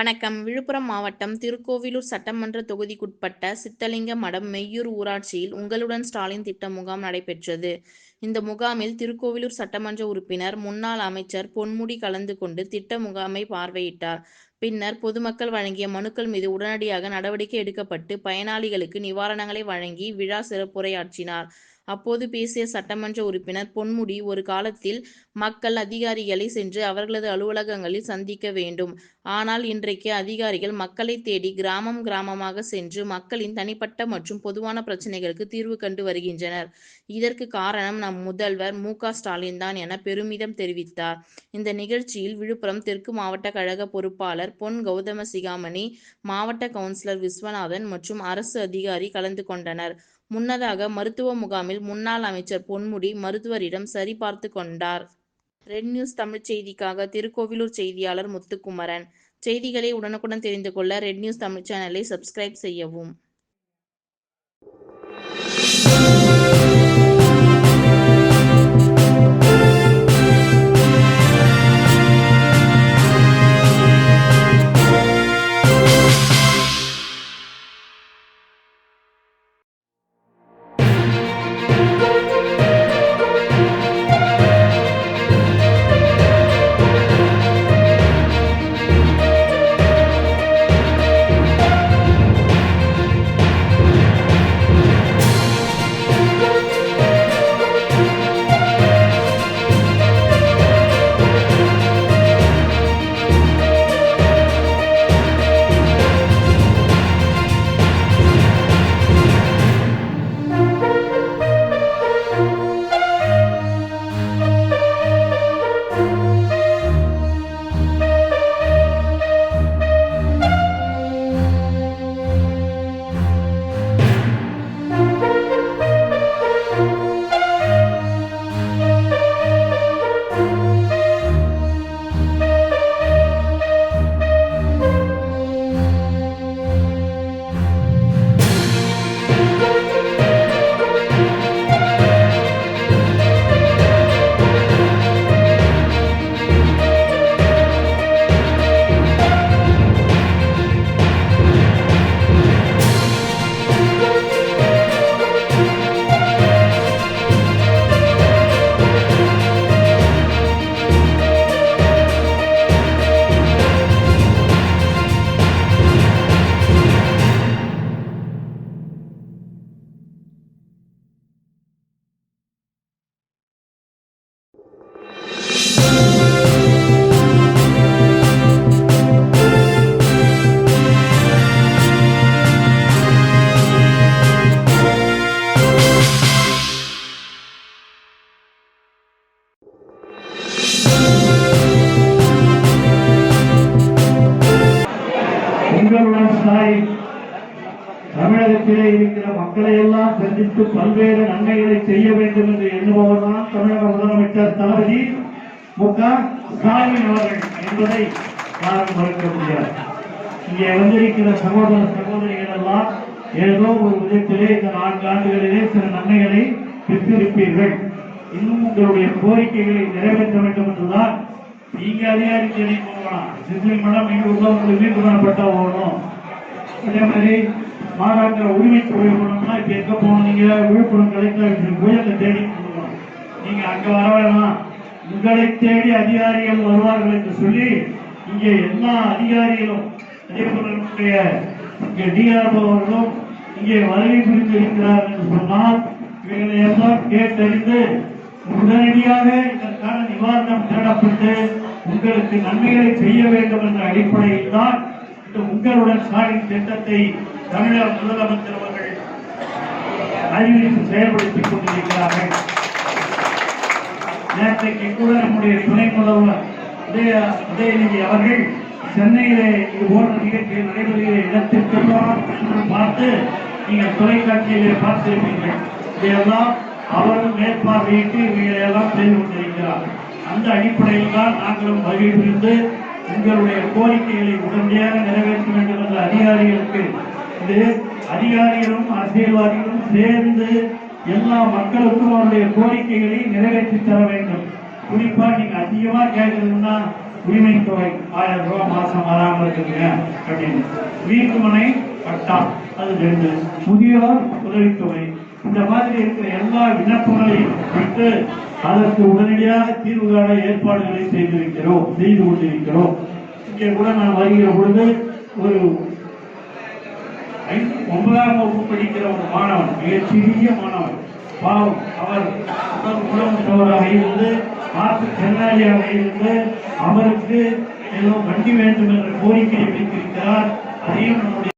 வணக்கம். விழுப்புரம் மாவட்டம் திருக்கோவிலூர் சட்டமன்ற தொகுதிக்குட்பட்ட சித்தலிங்க மடம் மெய்யூர் ஊராட்சியில் உங்களுடன் ஸ்டாலின் திட்ட முகாம் நடைபெற்றது. இந்த முகாமில் திருக்கோவிலூர் சட்டமன்ற உறுப்பினர், முன்னாள் அமைச்சர் பொன்முடி கலந்து கொண்டு திட்ட முகாமை பார்வையிட்டார். பின்னர் பொதுமக்கள் வழங்கிய மனுக்கள் மீது உடனடியாக நடவடிக்கை எடுக்கப்பட்டு பயனாளிகளுக்கு நிவாரணங்களை வழங்கி விழா சிறப்புரையாற்றினார். அப்போது பேசிய சட்டமன்ற உறுப்பினர் பொன்முடி, ஒரு காலத்தில் மக்கள் அதிகாரிகளை சென்று அவர்களது அலுவலகங்களில் சந்திக்க வேண்டும். ஆனால் இன்றைக்கு அதிகாரிகள் மக்களை தேடி கிராமம் கிராமமாக சென்று மக்களின் தனிப்பட்ட மற்றும் பொதுவான பிரச்சனைகளுக்கு தீர்வு கண்டு வருகின்றனர். இதற்கு காரணம் நம் முதல்வர் மு.க.ஸ்டாலின் தான் என பெருமிதம் தெரிவித்தார். இந்த நிகழ்ச்சியில் விழுப்புரம் தெற்கு மாவட்ட கழக பொறுப்பாளர் பொன் கௌதமசிகாமணி, மாவட்ட கவுன்சிலர் விஸ்வநாதன் மற்றும் அரசு அதிகாரி கலந்து கொண்டனர். முன்னதாக மருத்துவ முகாமில் முன்னாள் அமைச்சர் பொன்முடி மருத்துவரிடம் சரிபார்த்து கொண்டார். ரெட் நியூஸ் தமிழ் செய்திக்காக திருக்கோவிலூர் செய்தியாளர் முத்துக்குமரன். செய்திகளை உடனுக்குடன் தெரிந்து கொள்ள ரெட் நியூஸ் தமிழ் சேனலை சப்ஸ்கிரைப் செய்யவும். தமிழகத்திலே இருக்கிற மக்களை எல்லாம் சந்தித்து பல்வேறு நன்மைகளை செய்ய வேண்டும் என்று எண்ணுபவர் தான் தமிழக முதலமைச்சர் தளபதி மு.க.ஸ்டாலின் அவர்கள் என்பதை யாரும் மறுக்க முடியாது. இங்கே வந்திருக்கிற சகோதர சகோதரிகள் எல்லாம் ஏதோ ஒரு விதத்திலே இந்த 4 ஆண்டுகளிலே சில நன்மைகளை பெற்றிருப்பீர்கள். இன்னும் உங்களுடைய கோரிக்கைகளை நிறைவேற்ற வேண்டும் என்றுதான் நீங்க அதிகாரி தேடி போகலாம். சிசில் மடம் இங்கு உள்ளவங்களுக்கு குணப்பட்டா போகணும். அதே மாதிரி மாறாங்கிற உரிமை தொழில் பண்ணணும்னா இப்ப எங்க போனீங்க, விழுப்புரம் கலெக்டர் போய் அங்க தேடி போகணும். நீங்க அங்க வர வேணாம், உங்களை தேடி அதிகாரிகள் வருவார்கள் என்று சொல்லி இங்கே எல்லா அதிகாரிகளும் அதே போல இங்கே டிஆர்ஓ அவர்களும் இங்கே வருகை புரிந்து இருக்கிறார் என்று சொன்னால் இவர்களை எல்லாம் கேட்டறிந்து உடனடியாக இதற்கான நிவாரணம் தேடப்பட்டு உங்களுக்கு நன்மைகளை செய்ய வேண்டும் என்ற அடிப்படையில் தான் இந்த உங்களுடன் ஸ்டாலின் திட்டத்தை தமிழக முதலமைச்சர் அவர்கள் அறிவித்து செயல்படுத்திக் கொண்டிருக்கிறார்கள். நேற்றைக்கு கூட நம்முடைய துணை முதல்வர் உதயநிதி அவர்கள் சென்னையிலே இது போன்ற நிகழ்ச்சிகள் நடைபெறுகிற இடத்திற்கெல்லாம் பார்த்து நீங்கள் தொலைக்காட்சியிலே பார்த்திருப்பீர்கள். இதையெல்லாம் அவரும் மேற்பார்வையிட்டு இவைகளெல்லாம் செய்து கொண்டிருக்கிறார். அந்த அடிப்படையில் தான் நாங்களும் வருகை புரிந்து உங்களுடைய கோரிக்கைகளை உடனடியாக நிறைவேற்ற வேண்டும் என்ற அதிகாரிகளுக்கு இது அதிகாரிகளும் அரசியல்வாதிகளும் சேர்ந்து எல்லா மக்களுக்கும் அவருடைய கோரிக்கைகளை நிறைவேற்றி தர வேண்டும். குறிப்பா நீங்க அதிகமா கேட்கறதுன்னா உரிமை தொகை 1000 ரூபாய் மாசம் வராமல் இருக்குங்க அப்படின்னு. வீட்டுமனை பட்டா அது 2, முதியோர் உதவித்தொகை, இந்த மாதிரி இருக்கிற எல்லா விண்ணப்பங்களையும் விட்டு அதற்கு உடனடியாக தீர்வு காண ஏற்பாடுகளை செய்து கொண்டிருக்கிறோம். இங்கே கூட நான் வருகிற பொழுது ஒரு 9ஆம் வகுப்பு படிக்கிற ஒரு மாணவன், மிகச்சிறிய மாணவன், பாவம், அவர் உடம்புள்ளவராக இருந்து மாற்றுத்திறனாளியாக இருந்து அவருக்கு ஏதோ வண்டி வேண்டும் என்ற கோரிக்கையை வைத்திருக்கிறார். அதையும் நம்முடைய